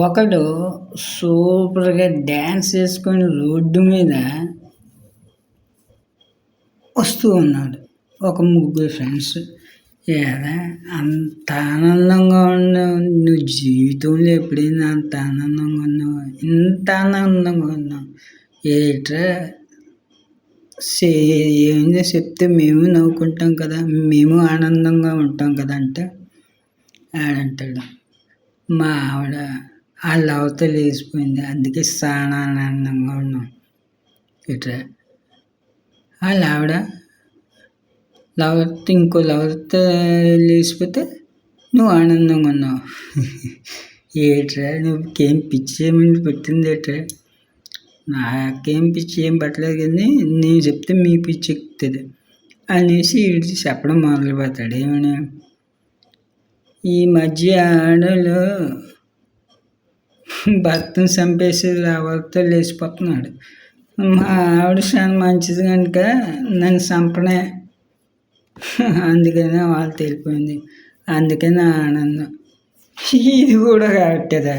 ఒకడు సూపర్‌గా డాన్స్ చేసుకొని రోడ్డు మీద వస్తూ ఉన్నాడు. ఒక ముగ్గురు ఫ్రెండ్స్. "ఏరా అంత ఆనందంగా ఉన్నావు. నువ్వు జీవితంలో ఎప్పుడైనా అంత ఆనందంగా ఉన్నావా? ఇంత ఆనందంగా ఉన్నావు. ఏట్రా సే ఏందో చెప్తే మేము నవ్వుకుంటాం కదా! మేము ఆనందంగా ఉంటాం కదా!" అంటే ఆడంటాడు, "మా ఆవిడ ఆ లవర్‌తో లేచిపోయింది. అందుకే చాలా ఆనందంగా ఉన్నాం." ఏట్రా ఆళ్ళ ఆవిడ ఇంకో లవర్‌తో లేచిపోతే నువ్వు ఆనందంగా ఉన్నావు. ఏట్రా నీకేం పిచ్చి ఏమైనా పట్టిందేట్రా? నాకేం పిచ్చి ఏం పట్టలేదు కానీ నేను చెప్తే మీ పిచ్చి ఎక్కుతుంది అనేసి ఈడు చెప్పడం మొదలుపెడతాడు. ఏమని, ఈ మధ్య ఆడోళ్ళు భర్తను చంపేసి లవర్‌తో లేచిపోతున్నాడు. మా ఆవిడ చాలా మంచిది కనుక నన్ను చంపనే. అందుకనే వాళ్ళతో వెళ్ళిపోయింది. అందుకని ఆనందం. ఇది కూడా కరెక్టేరా.